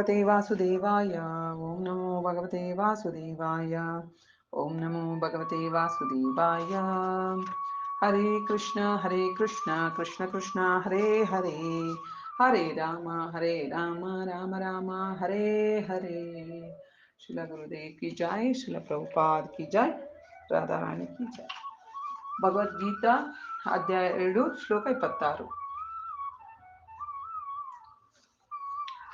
ಭಗವತೆ ವಾಸುದೇವಾಯ. ಓಂ ನಮೋ ಭಗವತೆ ವಾಸುದೇವಾಯ. ಓಂ ನಮೋ ಭಗವತೆ ವಾಸುದೇವಾಯ. ಹರೇ ಕೃಷ್ಣ ಕೃಷ್ಣ ಕೃಷ್ಣ ಹರೇ ಹರೇ, ಹರೇ ರಾಮ ರಾಮ ರಾಮ ಹರೇ ಹರೇ. ಶಿಲ ಗುರುದೇವ್ ಕಿ ಜೈ, ಶಿಲ ಪ್ರಭುಪಾದ್ ಕಿ ಜೈ, ರಾಧಾರಾಣಿ ಕಿ ಜೈ. ಭಗವದ್ಗೀತಾ ಅಧ್ಯಾಯ 2 ಶ್ಲೋಕ 26.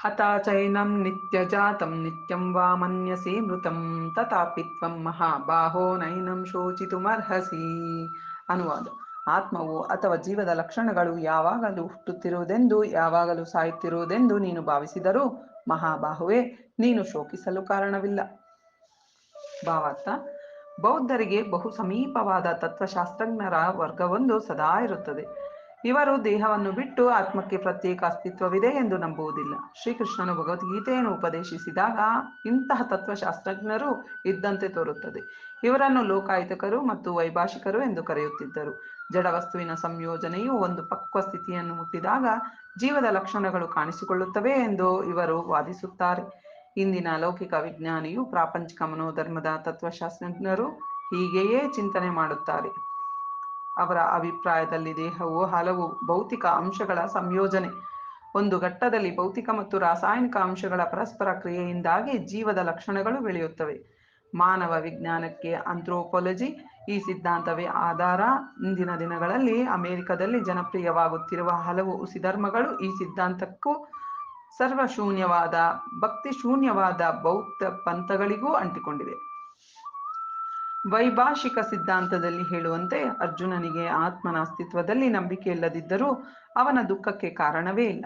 ಹತಾಚೈನಂ ನಿತ್ಯಜಾತಂ ನಿತ್ಯಂ ವಾ ಮನ್ಯಸೇ ಮೃತಂ ತಥಾಪಿ ತ್ವಂ ಮಹಾಬಾಹೋ ನೈನಂ ಶೋಚಿತುಮರ್ಹಸಿ. ಅನುವಾದ: ಆತ್ಮವು ಅಥವಾ ಜೀವದ ಲಕ್ಷಣಗಳು ಯಾವಾಗಲೂ ಹುಟ್ಟುತ್ತಿರುವುದೆಂದು ಯಾವಾಗಲೂ ಸಾಯುತ್ತಿರುವುದೆಂದು ನೀನು ಭಾವಿಸಿದರೂ ಮಹಾಬಾಹುವೆ, ನೀನು ಶೋಕಿಸಲು ಕಾರಣವಿಲ್ಲ. ಭಾವಾರ್ಥ: ಬೌದ್ಧರಿಗೆ ಬಹು ಸಮೀಪವಾದ ತತ್ವಶಾಸ್ತ್ರಜ್ಞರ ವರ್ಗವೊಂದು ಸದಾ ಇರುತ್ತದೆ. ಇವರು ದೇಹವನ್ನು ಬಿಟ್ಟು ಆತ್ಮಕ್ಕೆ ಪ್ರತ್ಯೇಕ ಅಸ್ತಿತ್ವವಿದೆ ಎಂದು ನಂಬುವುದಿಲ್ಲ. ಶ್ರೀಕೃಷ್ಣನು ಭಗವದ್ಗೀತೆಯನ್ನು ಉಪದೇಶಿಸಿದಾಗ ಇಂತಹ ತತ್ವಶಾಸ್ತ್ರಜ್ಞರು ಇದ್ದಂತೆ ತೋರುತ್ತದೆ. ಇವರನ್ನು ಲೋಕಾಯುತಕರು ಮತ್ತು ವೈಭಾಷಿಕರು ಎಂದು ಕರೆಯುತ್ತಿದ್ದರು. ಜಡವಸ್ತುವಿನ ಸಂಯೋಜನೆಯು ಒಂದು ಪಕ್ವ ಸ್ಥಿತಿಯನ್ನು ಮುಟ್ಟಿದಾಗ ಜೀವದ ಲಕ್ಷಣಗಳು ಕಾಣಿಸಿಕೊಳ್ಳುತ್ತವೆ ಎಂದು ಇವರು ವಾದಿಸುತ್ತಾರೆ. ಇಂದಿನ ಲೌಕಿಕ ವಿಜ್ಞಾನಿಯು ಪ್ರಾಪಂಚಿಕ ಮನೋಧರ್ಮದ ತತ್ವಶಾಸ್ತ್ರಜ್ಞರು ಹೀಗೆಯೇ ಚಿಂತನೆ ಮಾಡುತ್ತಾರೆ. ಅವರ ಅಭಿಪ್ರಾಯದಲ್ಲಿ ದೇಹವು ಹಲವು ಭೌತಿಕ ಅಂಶಗಳ ಸಂಯೋಜನೆ. ಒಂದು ಘಟ್ಟದಲ್ಲಿ ಭೌತಿಕ ಮತ್ತು ರಾಸಾಯನಿಕ ಅಂಶಗಳ ಪರಸ್ಪರ ಕ್ರಿಯೆಯಿಂದಾಗಿ ಜೀವದ ಲಕ್ಷಣಗಳು ಬೆಳೆಯುತ್ತವೆ. ಮಾನವ ವಿಜ್ಞಾನಕ್ಕೆ ಆಂಥ್ರೋಪಾಲಜಿ ಈ ಸಿದ್ಧಾಂತವೇ ಆಧಾರ. ಇಂದಿನ ದಿನಗಳಲ್ಲಿ ಅಮೆರಿಕದಲ್ಲಿ ಜನಪ್ರಿಯವಾಗುತ್ತಿರುವ ಹಲವು ಹುಸಿಧರ್ಮಗಳು ಈ ಸಿದ್ಧಾಂತಕ್ಕೂ ಸರ್ವಶೂನ್ಯವಾದ ಭಕ್ತಿಶೂನ್ಯವಾದ ಬೌದ್ಧ ಪಂಥಗಳಿಗೂ ಅಂಟಿಕೊಂಡಿವೆ. ವೈಭಾಷಿಕ ಸಿದ್ಧಾಂತದಲ್ಲಿ ಹೇಳುವಂತೆ ಅರ್ಜುನನಿಗೆ ಆತ್ಮನ ಅಸ್ತಿತ್ವದಲ್ಲಿ ನಂಬಿಕೆ ಇಲ್ಲದಿದ್ದರೂ ಅವನ ದುಃಖಕ್ಕೆ ಕಾರಣವೇ ಇಲ್ಲ.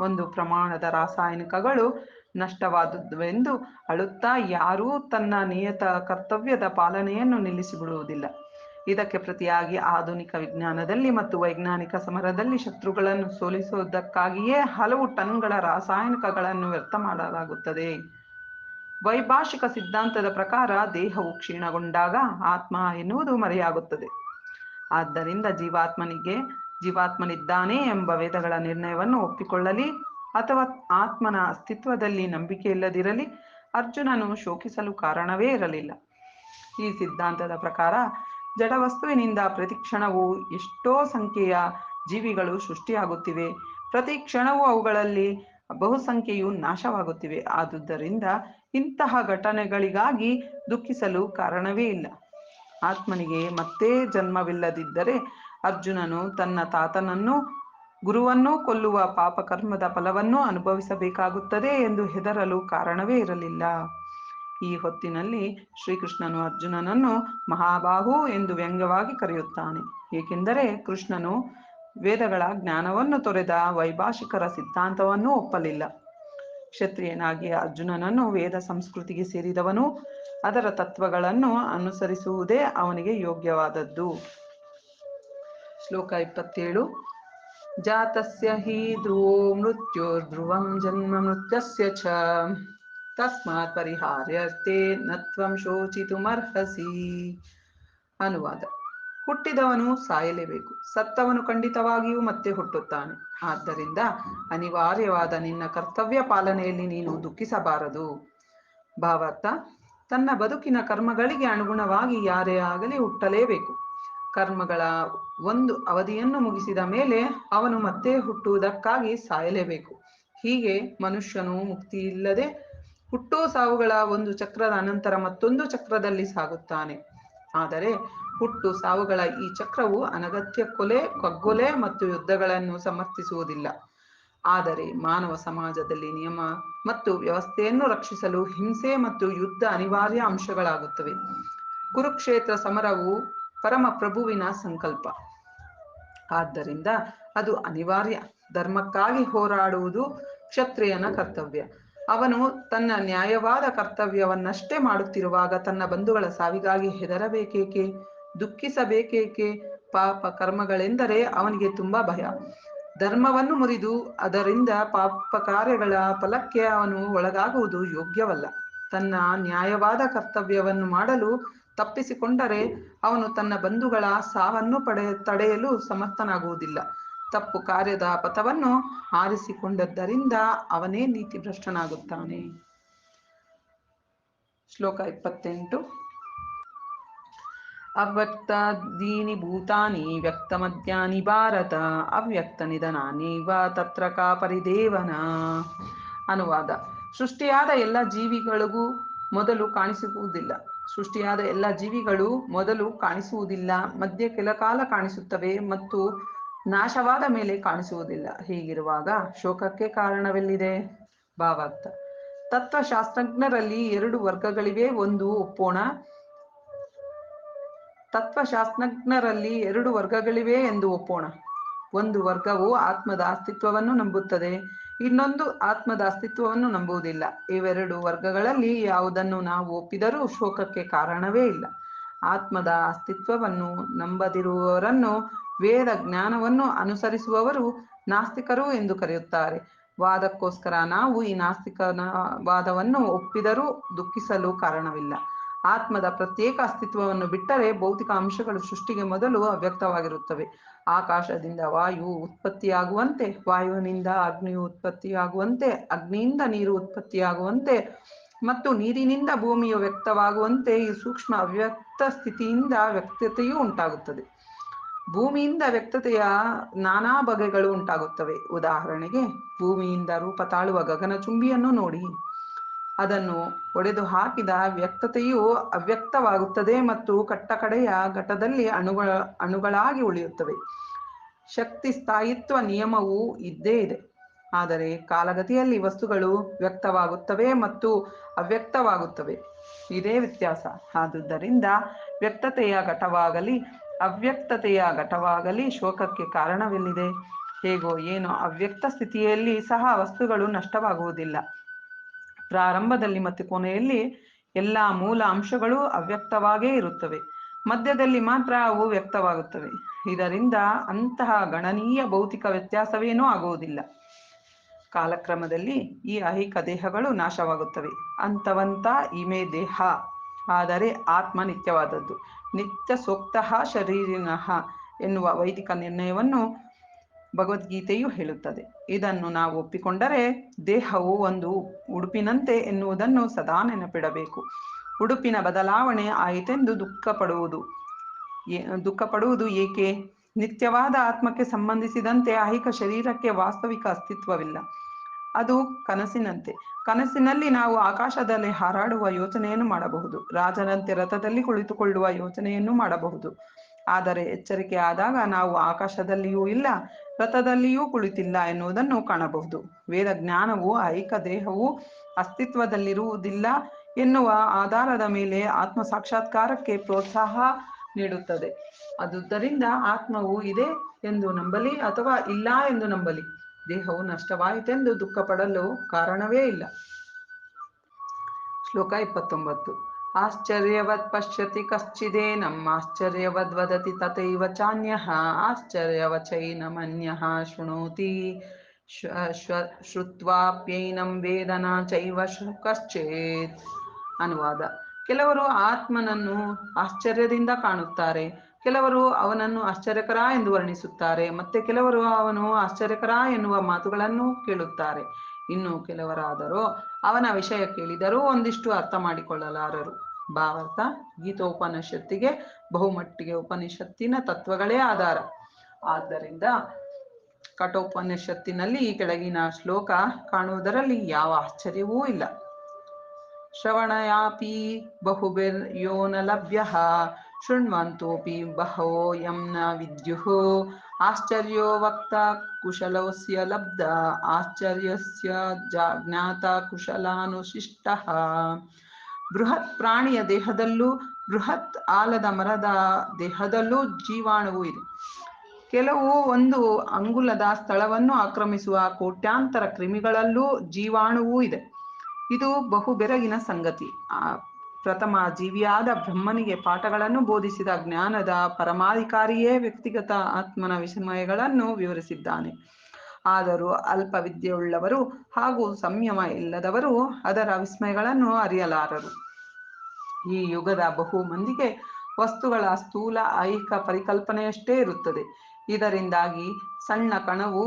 ಒಂದು ಪ್ರಮಾಣದ ರಾಸಾಯನಿಕಗಳು ನಷ್ಟವಾದುವೆಂದು ಅಳುತ್ತಾ ಯಾರೂ ತನ್ನ ನಿಯತ ಕರ್ತವ್ಯದ ಪಾಲನೆಯನ್ನು ನಿಲ್ಲಿಸಿಬಿಡುವುದಿಲ್ಲ. ಇದಕ್ಕೆ ಪ್ರತಿಯಾಗಿ ಆಧುನಿಕ ವಿಜ್ಞಾನದಲ್ಲಿ ಮತ್ತು ವೈಜ್ಞಾನಿಕ ಸಮರದಲ್ಲಿ ಶತ್ರುಗಳನ್ನು ಸೋಲಿಸುವುದಕ್ಕಾಗಿಯೇ ಹಲವು ಟನ್ಗಳ ರಾಸಾಯನಿಕಗಳನ್ನು ವ್ಯರ್ಥ ಮಾಡಲಾಗುತ್ತದೆ. ವೈಭಾಷಿಕ ಸಿದ್ಧಾಂತದ ಪ್ರಕಾರ ದೇಹವು ಕ್ಷೀಣಗೊಂಡಾಗ ಆತ್ಮ ಎನ್ನುವುದು ಮರೆಯಾಗುತ್ತದೆ. ಆದ್ದರಿಂದ ಜೀವಾತ್ಮನಿದ್ದಾನೆ ಎಂಬ ವೇದಗಳ ನಿರ್ಣಯವನ್ನು ಒಪ್ಪಿಕೊಳ್ಳಲಿ ಅಥವಾ ಆತ್ಮನ ಅಸ್ತಿತ್ವದಲ್ಲಿ ನಂಬಿಕೆ ಇಲ್ಲದಿರಲಿ, ಅರ್ಜುನನು ಶೋಕಿಸಲು ಕಾರಣವೇ ಇರಲಿಲ್ಲ. ಈ ಸಿದ್ಧಾಂತದ ಪ್ರಕಾರ ಜಡವಸ್ತುವಿನಿಂದ ಪ್ರತಿಕ್ಷಣವೂ ಎಷ್ಟೋ ಸಂಖ್ಯೆಯ ಜೀವಿಗಳು ಸೃಷ್ಟಿಯಾಗುತ್ತಿವೆ. ಪ್ರತಿ ಕ್ಷಣವೂ ಅವುಗಳಲ್ಲಿ ಬಹುಸಂಖ್ಯೆಯು ನಾಶವಾಗುತ್ತಿವೆ. ಆದುದರಿಂದ ಇಂತಹ ಘಟನೆಗಳಿಗಾಗಿ ದುಃಖಿಸಲು ಕಾರಣವೇ ಇಲ್ಲ. ಆತ್ಮನಿಗೆ ಮತ್ತೆ ಜನ್ಮವಿಲ್ಲದಿದ್ದರೆ ಅರ್ಜುನನು ತನ್ನ ತಾತನನ್ನೂ ಗುರುವನ್ನೂ ಕೊಲ್ಲುವ ಪಾಪಕರ್ಮದ ಫಲವನ್ನು ಅನುಭವಿಸಬೇಕಾಗುತ್ತದೆ ಎಂದು ಹೆದರಲು ಕಾರಣವೇ ಇರಲಿಲ್ಲ. ಈ ಹೊತ್ತಿನಲ್ಲಿ ಶ್ರೀಕೃಷ್ಣನು ಅರ್ಜುನನನ್ನು ಮಹಾಬಾಹು ಎಂದು ವ್ಯಂಗ್ಯವಾಗಿ ಕರೆಯುತ್ತಾನೆ. ಏಕೆಂದರೆ ಕೃಷ್ಣನು ವೇದಗಳ ಜ್ಞಾನವನ್ನು ತೊರೆದ ವೈಭಾಷಿಕರ ಸಿದ್ಧಾಂತವನ್ನೂ ಒಪ್ಪಲಿಲ್ಲ. ಕ್ಷತ್ರಿಯನಾಗಿ ಅರ್ಜುನನನ್ನು ವೇದ ಸಂಸ್ಕೃತಿಗೆ ಸೇರಿದವನು, ಅದರ ತತ್ವಗಳನ್ನು ಅನುಸರಿಸುವುದೇ ಅವನಿಗೆ ಯೋಗ್ಯವಾದದ್ದು. ಶ್ಲೋಕ 27. ಜಾತಸ್ಯ ಹಿ ಧ್ರುವೋ ಮೃತ್ಯುರ್ಧ್ರುವಂ ಜನ್ಮ ಮೃತ್ಯಸ್ಯ ಚ ತಸ್ಮಾತ್ ಪರಿಹಾರ್ಯರ್ಥೇ ನ ತ್ವಂ ಶೋಚಿತುಮರ್ಹಸಿ. ಅನುವಾದ: ಹುಟ್ಟಿದವನು ಸಾಯಲೇಬೇಕು, ಸತ್ತವನು ಖಂಡಿತವಾಗಿಯೂ ಮತ್ತೆ ಹುಟ್ಟುತ್ತಾನೆ. ಆದ್ದರಿಂದ ಅನಿವಾರ್ಯವಾದ ನಿನ್ನ ಕರ್ತವ್ಯ ಪಾಲನೆಯಲ್ಲಿ ನೀನು ದುಃಖಿಸಬಾರದು. ಭಾವಾರ್ಥ: ತನ್ನ ಬದುಕಿನ ಕರ್ಮಗಳಿಗೆ ಅನುಗುಣವಾಗಿ ಯಾರೇ ಆಗಲಿ ಹುಟ್ಟಲೇಬೇಕು. ಕರ್ಮಗಳ ಒಂದು ಅವಧಿಯನ್ನು ಮುಗಿಸಿದ ಮೇಲೆ ಅವನು ಮತ್ತೆ ಹುಟ್ಟುವುದಕ್ಕಾಗಿ ಸಾಯಲೇಬೇಕು. ಹೀಗೆ ಮನುಷ್ಯನು ಮುಕ್ತಿಯಿಲ್ಲದೆ ಹುಟ್ಟು ಸಾವುಗಳ ಒಂದು ಚಕ್ರದ ಅನಂತರ ಮತ್ತೊಂದು ಚಕ್ರದಲ್ಲಿ ಸಾಗುತ್ತಾನೆ. ಆದರೆ ಹುಟ್ಟು ಸಾವುಗಳ ಈ ಚಕ್ರವು ಅನಗತ್ಯ ಕೊಲೆ, ಕಗ್ಗೊಲೆ ಮತ್ತು ಯುದ್ಧಗಳನ್ನು ಸಮರ್ಥಿಸುವುದಿಲ್ಲ. ಆದರೆ ಮಾನವ ಸಮಾಜದಲ್ಲಿ ನಿಯಮ ಮತ್ತು ವ್ಯವಸ್ಥೆಯನ್ನು ರಕ್ಷಿಸಲು ಹಿಂಸೆ ಮತ್ತು ಯುದ್ಧ ಅನಿವಾರ್ಯ ಅಂಶಗಳಾಗುತ್ತವೆ. ಕುರುಕ್ಷೇತ್ರ ಸಮರವು ಪರಮಪ್ರಭುವಿನ ಸಂಕಲ್ಪ. ಆದ್ದರಿಂದ ಅದು ಅನಿವಾರ್ಯ. ಧರ್ಮಕ್ಕಾಗಿ ಹೋರಾಡುವುದು ಕ್ಷತ್ರಿಯನ ಕರ್ತವ್ಯ. ಅವನು ತನ್ನ ನ್ಯಾಯವಾದ ಕರ್ತವ್ಯವನ್ನಷ್ಟೇ ಮಾಡುತ್ತಿರುವಾಗ ತನ್ನ ಬಂಧುಗಳ ಸಾವಿಗಾಗಿ ಹೆದರಬೇಕೇಕೆ, ದುಃಖಿಸಬೇಕೇಕೆ? ಪಾಪ ಕರ್ಮಗಳೆಂದರೆ ಅವನಿಗೆ ತುಂಬಾ ಭಯ. ಧರ್ಮವನ್ನು ಮುರಿದು ಅದರಿಂದ ಪಾಪ ಕಾರ್ಯಗಳ ಫಲಕ್ಕೆ ಅವನು ಒಳಗಾಗುವುದು ಯೋಗ್ಯವಲ್ಲ. ತನ್ನ ನ್ಯಾಯವಾದ ಕರ್ತವ್ಯವನ್ನು ಮಾಡಲು ತಪ್ಪಿಸಿಕೊಂಡರೆ ಅವನು ತನ್ನ ಬಂಧುಗಳ ಸಾವನ್ನು ತಡೆಯಲು ಸಮರ್ಥನಾಗುವುದಿಲ್ಲ. ತಪ್ಪು ಕಾರ್ಯದ ಪಥವನ್ನು ಆರಿಸಿಕೊಂಡದ್ದರಿಂದ ಅವನೇ ನೀತಿಭ್ರಷ್ಟನಾಗುತ್ತಾನೆ. ಶ್ಲೋಕ 28. ಅವ್ಯಕ್ತಾದೀನಿ ಭೂತಾನಿ ವ್ಯಕ್ತಮದ್ಯಾನಿ ಭಾರತ ಅವ್ಯಕ್ತ ನಿಧನಾನೀವ ತತ್ರ ಕಾ ಪರಿದೇವನ. ಅನುವಾದ: ಸೃಷ್ಟಿಯಾದ ಎಲ್ಲ ಜೀವಿಗಳಿಗೂ ಮೊದಲು ಕಾಣಿಸುವುದಿಲ್ಲ. ಸೃಷ್ಟಿಯಾದ ಎಲ್ಲ ಜೀವಿಗಳು ಮೊದಲು ಕಾಣಿಸುವುದಿಲ್ಲ, ಮಧ್ಯೆ ಕೆಲಕಾಲ ಕಾಣಿಸುತ್ತವೆ ಮತ್ತು ನಾಶವಾದ ಮೇಲೆ ಕಾಣಿಸುವುದಿಲ್ಲ. ಹೀಗಿರುವಾಗ ಶೋಕಕ್ಕೆ ಕಾರಣವೆಲ್ಲಿದೆ? ಭಾವಾರ್ಥ: ತತ್ವಶಾಸ್ತ್ರಜ್ಞರಲ್ಲಿ ಎರಡು ವರ್ಗಗಳಿವೆ ಎಂದು ಒಪ್ಪೋಣ. ಒಂದು ವರ್ಗವು ಆತ್ಮದ ಅಸ್ತಿತ್ವವನ್ನು ನಂಬುತ್ತದೆ, ಇನ್ನೊಂದು ಆತ್ಮದ ಅಸ್ತಿತ್ವವನ್ನು ನಂಬುವುದಿಲ್ಲ. ಇವೆರಡು ವರ್ಗಗಳಲ್ಲಿ ಯಾವುದನ್ನು ನಾವು ಒಪ್ಪಿದರೂ ಶೋಕಕ್ಕೆ ಕಾರಣವೇ ಇಲ್ಲ. ಆತ್ಮದ ಅಸ್ತಿತ್ವವನ್ನು ನಂಬದಿರುವವರನ್ನು ವೇದ ಜ್ಞಾನವನ್ನು ಅನುಸರಿಸುವವರು ನಾಸ್ತಿಕರು ಎಂದು ಕರೆಯುತ್ತಾರೆ. ವಾದಕ್ಕೋಸ್ಕರ ನಾವು ಈ ನಾಸ್ತಿಕನ ವಾದವನ್ನು ಒಪ್ಪಿದರೂ ದುಃಖಿಸಲು ಕಾರಣವಿಲ್ಲ. ಆತ್ಮದ ಪ್ರತ್ಯೇಕ ಅಸ್ತಿತ್ವವನ್ನು ಬಿಟ್ಟರೆ ಭೌತಿಕ ಅಂಶಗಳು ಸೃಷ್ಟಿಗೆ ಮೊದಲು ಅವ್ಯಕ್ತವಾಗಿರುತ್ತವೆ. ಆಕಾಶದಿಂದ ವಾಯು ಉತ್ಪತ್ತಿಯಾಗುವಂತೆ, ವಾಯುವಿನಿಂದ ಅಗ್ನಿಯು ಉತ್ಪತ್ತಿಯಾಗುವಂತೆ, ಅಗ್ನಿಯಿಂದ ನೀರು ಉತ್ಪತ್ತಿಯಾಗುವಂತೆ ಮತ್ತು ನೀರಿನಿಂದ ಭೂಮಿಯು ವ್ಯಕ್ತವಾಗುವಂತೆ ಈ ಸೂಕ್ಷ್ಮ ಅವ್ಯಕ್ತ ಸ್ಥಿತಿಯಿಂದ ವ್ಯಕ್ತತೆಯೂ ಉಂಟಾಗುತ್ತದೆ. ಭೂಮಿಯಿಂದ ವ್ಯಕ್ತತೆಯ ನಾನಾ ಬಗೆಗಳು ಉಂಟಾಗುತ್ತವೆ. ಉದಾಹರಣೆಗೆ, ಭೂಮಿಯಿಂದ ರೂಪ ತಾಳುವ ಗಗನಚುಂಬಿಯನ್ನು ನೋಡಿ. ಅದನ್ನು ಒಡೆದು ಹಾಕಿದ ವ್ಯಕ್ತತೆಯು ಅವ್ಯಕ್ತವಾಗುತ್ತದೆ ಮತ್ತು ಕಟ್ಟಕಡೆಯ ಘಟ್ಟದಲ್ಲಿ ಅಣುಗಳಾಗಿ ಉಳಿಯುತ್ತವೆ. ಶಕ್ತಿ ಸ್ಥಾಯಿತ್ವ ನಿಯಮವೂ ಇದ್ದೇ ಇದೆ. ಆದರೆ ಕಾಲಗತಿಯಲ್ಲಿ ವಸ್ತುಗಳು ವ್ಯಕ್ತವಾಗುತ್ತವೆ ಮತ್ತು ಅವ್ಯಕ್ತವಾಗುತ್ತವೆ. ಇದೇ ವ್ಯತ್ಯಾಸ. ಆದುದರಿಂದ ವ್ಯಕ್ತತೆಯ ಘಟವಾಗಲಿ ಅವ್ಯಕ್ತತೆಯ ಘಟವಾಗಲಿ ಶೋಕಕ್ಕೆ ಕಾರಣವೆಲ್ಲಿದೆ? ಹೇಗೋ ಏನೋ ಅವ್ಯಕ್ತ ಸ್ಥಿತಿಯಲ್ಲಿ ಸಹ ವಸ್ತುಗಳು ನಷ್ಟವಾಗುವುದಿಲ್ಲ. ಪ್ರಾರಂಭದಲ್ಲಿ ಮತ್ತು ಕೊನೆಯಲ್ಲಿ ಎಲ್ಲ ಮೂಲ ಅಂಶಗಳು ಅವ್ಯಕ್ತವಾಗೇ ಇರುತ್ತವೆ. ಮಧ್ಯದಲ್ಲಿ ಮಾತ್ರ ಅವು ವ್ಯಕ್ತವಾಗುತ್ತವೆ. ಇದರಿಂದ ಅಂತಹ ಗಣನೀಯ ಭೌತಿಕ ವ್ಯತ್ಯಾಸವೇನೂ ಆಗುವುದಿಲ್ಲ. ಕಾಲಕ್ರಮದಲ್ಲಿ ಈ ಐಹಿಕ ದೇಹಗಳು ನಾಶವಾಗುತ್ತವೆ. ಅಂತವಂತ ಇಮೆ ದೇಹ. ಆದರೆ ಆತ್ಮ ನಿತ್ಯವಾದದ್ದು. ನಿತ್ಯ ಸೋಕ್ತಃ ಶರೀರಿನಃ ಎನ್ನುವ ವೈದಿಕ ನಿರ್ಣಯವನ್ನು ಭಗವದ್ಗೀತೆಯು ಹೇಳುತ್ತದೆ. ಇದನ್ನು ನಾವು ಒಪ್ಪಿಕೊಂಡರೆ ದೇಹವು ಒಂದು ಉಡುಪಿನಂತೆ ಎನ್ನುವುದನ್ನು ಸದಾ ನೆನಪಿಡಬೇಕು. ಉಡುಪಿನ ಬದಲಾವಣೆ ಆಯಿತೆಂದು ದುಃಖಪಡುವುದು ಏಕೆ? ನಿತ್ಯವಾದ ಆತ್ಮಕ್ಕೆ ಸಂಬಂಧಿಸಿದಂತೆ ಐಹಿಕ ಶರೀರಕ್ಕೆ ವಾಸ್ತವಿಕ ಅಸ್ತಿತ್ವವಿಲ್ಲ. ಅದು ಕನಸಿನಂತೆ. ಕನಸಿನಲ್ಲಿ ನಾವು ಆಕಾಶದಲ್ಲಿ ಹಾರಾಡುವ ಯೋಚನೆಯನ್ನು ಮಾಡಬಹುದು, ರಾಜನಂತೆ ರಥದಲ್ಲಿ ಕುಳಿತುಕೊಳ್ಳುವ ಯೋಚನೆಯನ್ನು ಮಾಡಬಹುದು. ಆದರೆ ಎಚ್ಚರಿಕೆ ಆದಾಗ ನಾವು ಆಕಾಶದಲ್ಲಿಯೂ ಇಲ್ಲ, ರಥದಲ್ಲಿಯೂ ಕುಳಿತಿಲ್ಲ ಎನ್ನುವುದನ್ನು ಕಾಣಬಹುದು. ವೇದ ಜ್ಞಾನವು ಐಹಿಕ ದೇಹವು ಅಸ್ತಿತ್ವದಲ್ಲಿರುವುದಿಲ್ಲ ಎನ್ನುವ ಆಧಾರದ ಮೇಲೆ ಆತ್ಮ ಸಾಕ್ಷಾತ್ಕಾರಕ್ಕೆ ಪ್ರೋತ್ಸಾಹ ನೀಡುತ್ತದೆ. ಆದುದರಿಂದ ಆತ್ಮವು ಇದೆ ಎಂದು ನಂಬಲಿ ಅಥವಾ ಇಲ್ಲ ಎಂದು ನಂಬಲಿ, ದೇಹವು ನಷ್ಟವಾಯಿತೆಂದು ದುಃಖಪಡಲು ಕಾರಣವೇ ಇಲ್ಲ. ಶ್ಲೋಕ 29. ಆಶ್ಚರ್ಯವತ್ ಪಶ್ಯತಿ ಕಶ್ಚಿದೇನಂ ಆಶ್ಚರ್ಯವದ್ ವದತಿ ತಥೈವ ಚಾನ್ಯಃ ಆಶ್ಚರ್ಯವಚೈನಮನ್ಯಃ ಶೃಣೋತಿ ಶ್ರುತ್ವಾಪ್ಯೈನಂ ವೇದ ನ ಚೈವ ಕಶ್ಚಿತ್. ಅನುವಾದ: ಕೆಲವರು ಆತ್ಮನನ್ನು ಆಶ್ಚರ್ಯದಿಂದ ಕಾಣುತ್ತಾರೆ, ಕೆಲವರು ಅವನನ್ನು ಆಶ್ಚರ್ಯಕರ ಎಂದು ವರ್ಣಿಸುತ್ತಾರೆ, ಮತ್ತೆ ಕೆಲವರು ಅವನು ಆಶ್ಚರ್ಯಕರ ಎನ್ನುವ ಮಾತುಗಳನ್ನು ಕೇಳುತ್ತಾರೆ. ಇನ್ನು ಕೆಲವರಾದರೋ ಅವನ ವಿಷಯ ಕೇಳಿದರೂ ಒಂದಿಷ್ಟು ಅರ್ಥ ಮಾಡಿಕೊಳ್ಳಲಾರರು. ಭಾವಾರ್ಥ: ಗೀತೋಪನಿಷತ್ತಿಗೆ ಬಹುಮಟ್ಟಿಗೆ ಉಪನಿಷತ್ತಿನ ತತ್ವಗಳೇ ಆಧಾರ. ಆದ್ದರಿಂದ ಕಠೋಪನಿಷತ್ತಿನಲ್ಲಿ ಈ ಕೆಳಗಿನ ಶ್ಲೋಕ ಕಾಣುವುದರಲ್ಲಿ ಯಾವ ಆಶ್ಚರ್ಯವೂ ಇಲ್ಲ. ಶ್ರವಣಯಾಪಿ ಬಹುಭಿರ್ಯೋ ನ ಲಭ್ಯಃ ಶೃಣ್ವಂತೋಪಿ ಬಹವೋ ಯಂ ನ ವಿದ್ಯುಃ ಆಶ್ಚರ್ಯೋ ವಕ್ತ ಕುಶಲೋಸ್ಯ ಲಬ್ಧ ಆಶ್ಚರ್ಯಸ್ಯ ಜ್ಞಾತ ಕುಶಲಾನುಶಿಷ್ಟಃ. ಬೃಹತ್ ಪ್ರಾಣಿಯ ದೇಹದಲ್ಲೂ ಬೃಹತ್ ಆಲದ ಮರದ ದೇಹದಲ್ಲೂ ಜೀವಾಣುವು ಇದೆ. ಕೆಲವು ಒಂದು ಅಂಗುಲದ ಸ್ಥಳವನ್ನು ಆಕ್ರಮಿಸುವ ಕೋಟ್ಯಾಂತರ ಕ್ರಿಮಿಗಳಲ್ಲೂ ಜೀವಾಣುವೂ ಇದೆ. ಇದು ಬಹು ಬೆರಗಿನ ಸಂಗತಿ. ಪ್ರಥಮ ಜೀವಿಯಾದ ಬ್ರಹ್ಮನಿಗೆ ಪಾಠಗಳನ್ನು ಬೋಧಿಸಿದ ಜ್ಞಾನದ ಪರಮಾಧಿಕಾರಿಯೇ ವ್ಯಕ್ತಿಗತ ಆತ್ಮನ ವಿಸ್ಮಯಗಳನ್ನು ವಿವರಿಸಿದ್ದಾನೆ. ಆದರೂ ಅಲ್ಪ ವಿದ್ಯೆಯುಳ್ಳವರು ಹಾಗೂ ಸಂಯಮ ಇಲ್ಲದವರು ಅದರ ವಿಸ್ಮಯಗಳನ್ನು ಅರಿಯಲಾರರು. ಈ ಯುಗದ ಬಹು ಮಂದಿಗೆ ವಸ್ತುಗಳ ಸ್ಥೂಲ ಐಹಿಕ ಪರಿಕಲ್ಪನೆಯಷ್ಟೇ ಇರುತ್ತದೆ. ಇದರಿಂದಾಗಿ ಸಣ್ಣ ಕಣವು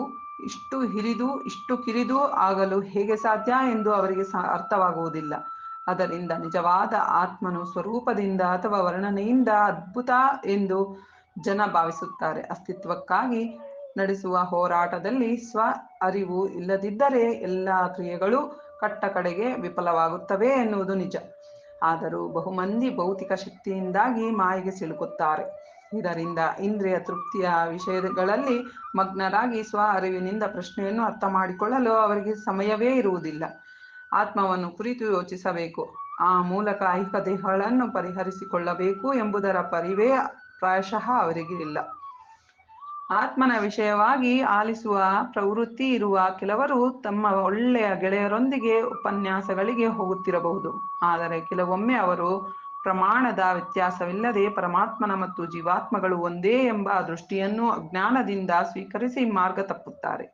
ಇಷ್ಟು ಕಿರಿದು ಆಗಲು ಹೇಗೆ ಸಾಧ್ಯ ಎಂದು ಅವರಿಗೆ ಅರ್ಥವಾಗುವುದಿಲ್ಲ. ಅದರಿಂದ ನಿಜವಾದ ಆತ್ಮನು ಸ್ವರೂಪದಿಂದ ಅಥವಾ ವರ್ಣನೆಯಿಂದ ಅದ್ಭುತ ಎಂದು ಜನ ಭಾವಿಸುತ್ತಾರೆ. ಅಸ್ತಿತ್ವಕ್ಕಾಗಿ ನಡೆಸುವ ಹೋರಾಟದಲ್ಲಿ ಸ್ವ ಅರಿವು ಇಲ್ಲದಿದ್ದರೆ ಎಲ್ಲ ಕ್ರಿಯೆಗಳು ಕಟ್ಟ ಕಡೆಗೆ ವಿಫಲವಾಗುತ್ತವೆ ಎನ್ನುವುದು ನಿಜ. ಆದರೂ ಬಹುಮಂದಿ ಭೌತಿಕ ಶಕ್ತಿಯಿಂದಾಗಿ ಮಾಯೆಗೆ ಸಿಲುಕುತ್ತಾರೆ. ಇದರಿಂದ ಇಂದ್ರಿಯ ತೃಪ್ತಿಯ ವಿಷಯಗಳಲ್ಲಿ ಮಗ್ನರಾಗಿ ಸ್ವ ಅರಿವಿನಿಂದ ಪ್ರಶ್ನೆಯನ್ನು ಅರ್ಥ ಮಾಡಿಕೊಳ್ಳಲು ಅವರಿಗೆ ಸಮಯವೇ ಇರುವುದಿಲ್ಲ. ಆತ್ಮವನ್ನು ಕುರಿತು ಯೋಚಿಸಬೇಕು, ಆ ಮೂಲಕ ಐಹಿಕ ದೇಹಗಳನ್ನು ಪರಿಹರಿಸಿಕೊಳ್ಳಬೇಕು ಎಂಬುದರ ಪರಿವೇ ಪ್ರಾಯಶಃ ಅವರಿಗೆ ಇಲ್ಲ. ಆತ್ಮನ ವಿಷಯವಾಗಿ ಆಲಿಸುವ ಪ್ರವೃತ್ತಿ ಇರುವ ಕೆಲವರು ತಮ್ಮ ಒಳ್ಳೆಯ ಗೆಳೆಯರೊಂದಿಗೆ ಉಪನ್ಯಾಸಗಳಿಗೆ ಹೋಗುತ್ತಿರಬಹುದು. ಆದರೆ ಕೆಲವೊಮ್ಮೆ ಅವರು ಪ್ರಮಾಣದ ವ್ಯತ್ಯಾಸವಿಲ್ಲದೆ ಪರಮಾತ್ಮನ ಮತ್ತು ಜೀವಾತ್ಮಗಳು ಒಂದೇ ಎಂಬ ದೃಷ್ಟಿಯನ್ನು ಅಜ್ಞಾನದಿಂದ ಸ್ವೀಕರಿಸಿ ಮಾರ್ಗ ತಪ್ಪುತ್ತಾರೆ.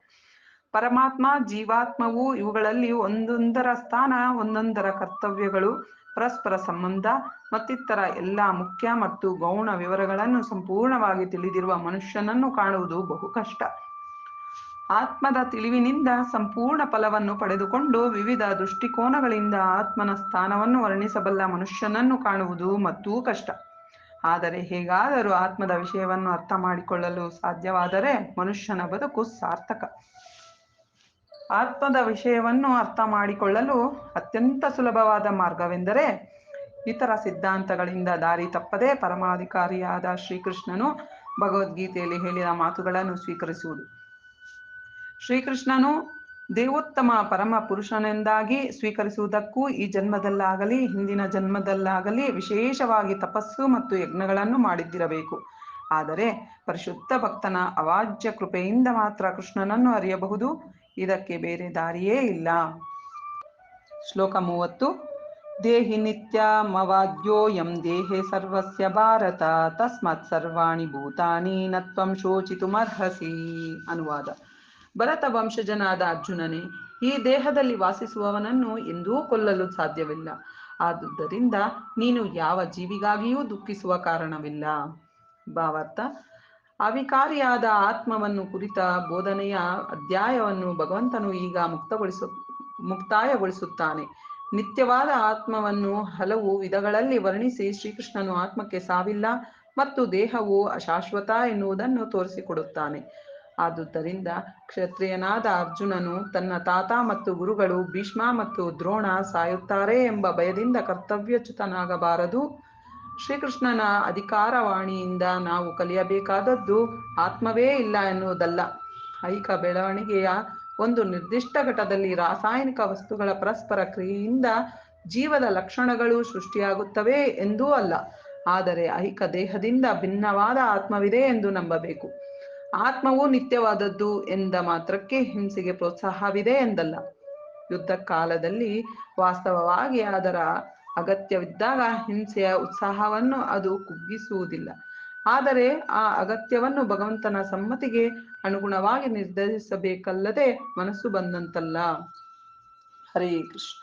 ಪರಮಾತ್ಮ, ಜೀವಾತ್ಮವು ಇವುಗಳಲ್ಲಿ ಒಂದೊಂದರ ಸ್ಥಾನ, ಒಂದೊಂದರ ಕರ್ತವ್ಯಗಳು, ಪರಸ್ಪರ ಸಂಬಂಧ ಮತ್ತಿತರ ಎಲ್ಲ ಮುಖ್ಯ ಮತ್ತು ಗೌಣ ವಿವರಗಳನ್ನು ಸಂಪೂರ್ಣವಾಗಿ ತಿಳಿದಿರುವ ಮನುಷ್ಯನನ್ನು ಕಾಣುವುದು ಬಹು ಕಷ್ಟ. ಆತ್ಮದ ತಿಳಿವಿನಿಂದ ಸಂಪೂರ್ಣ ಫಲವನ್ನು ಪಡೆದುಕೊಂಡು ವಿವಿಧ ದೃಷ್ಟಿಕೋನಗಳಿಂದ ಆತ್ಮನ ಸ್ಥಾನವನ್ನು ವರ್ಣಿಸಬಲ್ಲ ಮನುಷ್ಯನನ್ನು ಕಾಣುವುದು ಮತ್ತೂ ಕಷ್ಟ. ಆದರೆ ಹೇಗಾದರೂ ಆತ್ಮದ ವಿಷಯವನ್ನು ಅರ್ಥ ಮಾಡಿಕೊಳ್ಳಲು ಸಾಧ್ಯವಾದರೆ ಮನುಷ್ಯನ ಬದುಕು ಸಾರ್ಥಕ. ಆತ್ಮದ ವಿಷಯವನ್ನು ಅರ್ಥ ಮಾಡಿಕೊಳ್ಳಲು ಅತ್ಯಂತ ಸುಲಭವಾದ ಮಾರ್ಗವೆಂದರೆ ಇತರ ಸಿದ್ಧಾಂತಗಳಿಂದ ದಾರಿ ತಪ್ಪದೆ ಪರಮಾಧಿಕಾರಿಯಾದ ಶ್ರೀಕೃಷ್ಣನು ಭಗವದ್ಗೀತೆಯಲ್ಲಿ ಹೇಳಿದ ಮಾತುಗಳನ್ನು ಸ್ವೀಕರಿಸುವುದು. ಶ್ರೀಕೃಷ್ಣನು ದೇವೋತ್ತಮ ಪರಮ ಪುರುಷನೆಂದಾಗಿ ಸ್ವೀಕರಿಸುವುದಕ್ಕೂ ಈ ಜನ್ಮದಲ್ಲಾಗಲಿ ಹಿಂದಿನ ಜನ್ಮದಲ್ಲಾಗಲಿ ವಿಶೇಷವಾಗಿ ತಪಸ್ಸು ಮತ್ತು ಯಜ್ಞಗಳನ್ನು ಮಾಡಿದ್ದಿರಬೇಕು. ಆದರೆ ಪರಿಶುದ್ಧ ಭಕ್ತನ ಅವಾಚ್ಯ ಕೃಪೆಯಿಂದ ಮಾತ್ರ ಕೃಷ್ಣನನ್ನು ಅರಿಯಬಹುದು. ಇದಕ್ಕೆ ಬೇರೆ ದಾರಿಯೇ ಇಲ್ಲ. ಶ್ಲೋಕ 30. ದೇಹಿ ನಿತ್ಯಮವಾದ್ಯೋಯಂ ದೇಹೇ ಸರ್ವಸ್ಯ ಭಾರತ ತಸ್ಮಾತ್ ಸರ್ವಾಣಿ ಭೂತಾನಿ ನ ತ್ವಂ ಶೋಚಿತುಮರ್ಹಸಿ. ಅನುವಾದ: ಭರತ ವಂಶಜನಾದ ಅರ್ಜುನನೇ, ಈ ದೇಹದಲ್ಲಿ ವಾಸಿಸುವವನನ್ನು ಎಂದೂ ಕೊಲ್ಲಲು ಸಾಧ್ಯವಿಲ್ಲ. ಆದುದರಿಂದ ನೀನು ಯಾವ ಜೀವಿಗಾಗಿಯೂ ದುಃಖಿಸುವ ಕಾರಣವಿಲ್ಲ. ಭಾವಾರ್ಥ: ಅವಿಕಾರಿಯಾದ ಆತ್ಮವನ್ನು ಕುರಿತ ಬೋಧನೆಯ ಅಧ್ಯಾಯವನ್ನು ಭಗವಂತನು ಈಗ ಮುಕ್ತಾಯಗೊಳಿಸುತ್ತಾನೆ. ನಿತ್ಯವಾದ ಆತ್ಮವನ್ನು ಹಲವು ವಿಧಗಳಲ್ಲಿ ವರ್ಣಿಸಿ ಶ್ರೀಕೃಷ್ಣನು ಆತ್ಮಕ್ಕೆ ಸಾವಿಲ್ಲ ಮತ್ತು ದೇಹವು ಅಶಾಶ್ವತ ಎನ್ನುವುದನ್ನು ತೋರಿಸಿಕೊಡುತ್ತಾನೆ. ಆದುದರಿಂದ ಕ್ಷತ್ರಿಯನಾದ ಅರ್ಜುನನು ತನ್ನ ತಾತ ಮತ್ತು ಗುರುಗಳು ಭೀಷ್ಮ ಮತ್ತು ದ್ರೋಣ ಸಾಯುತ್ತಾರೆ ಎಂಬ ಭಯದಿಂದ ಕರ್ತವ್ಯಚ್ಯುತನಾಗಬಾರದು. ಶ್ರೀಕೃಷ್ಣನ ಅಧಿಕಾರವಾಣಿಯಿಂದ ನಾವು ಕಲಿಯಬೇಕಾದದ್ದು ಆತ್ಮವೇ ಇಲ್ಲ ಎನ್ನುವುದಲ್ಲ, ಐಹಿಕ ಬೆಳವಣಿಗೆಯ ಒಂದು ನಿರ್ದಿಷ್ಟ ಘಟ್ಟದಲ್ಲಿ ರಾಸಾಯನಿಕ ವಸ್ತುಗಳ ಪರಸ್ಪರ ಕ್ರಿಯೆಯಿಂದ ಜೀವದ ಲಕ್ಷಣಗಳು ಸೃಷ್ಟಿಯಾಗುತ್ತವೆ ಎಂದೂ ಅಲ್ಲ, ಆದರೆ ಐಹಿಕ ದೇಹದಿಂದ ಭಿನ್ನವಾದ ಆತ್ಮವಿದೆ ಎಂದು ನಂಬಬೇಕು. ಆತ್ಮವು ನಿತ್ಯವಾದದ್ದು ಎಂದ ಮಾತ್ರಕ್ಕೆ ಹಿಂಸೆಗೆ ಪ್ರೋತ್ಸಾಹವಿದೆ ಎಂದಲ್ಲ. ಯುದ್ಧ ಕಾಲದಲ್ಲಿ ವಾಸ್ತವವಾಗಿ ಅದರ ಅಗತ್ಯವಿದ್ದಾಗ ಹಿಂಸೆಯ ಉತ್ಸಾಹವನ್ನು ಅದು ಕುಗ್ಗಿಸುವುದಿಲ್ಲ. ಆದರೆ ಆ ಅಗತ್ಯವನ್ನು ಭಗವಂತನ ಸಮ್ಮತಿಗೆ ಅನುಗುಣವಾಗಿ ನಿರ್ಧರಿಸಬೇಕಲ್ಲದೆ ಮನಸ್ಸು ಬಂದಂತಲ್ಲ. ಹರೇ ಕೃಷ್ಣ.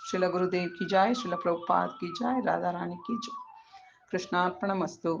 ಶ್ರೀಲ ಗುರುದೇವ್ ಕಿ ಜಾಯ್, ಶ್ರೀಲ ಪ್ರಭುಪಾದ್ ಕಿ ಜಾಯ್, ರಾಧಾರಾಣಿ ಕಿ ಜಾಯ್. ಕೃಷ್ಣಾರ್ಪಣಮಸ್ತು.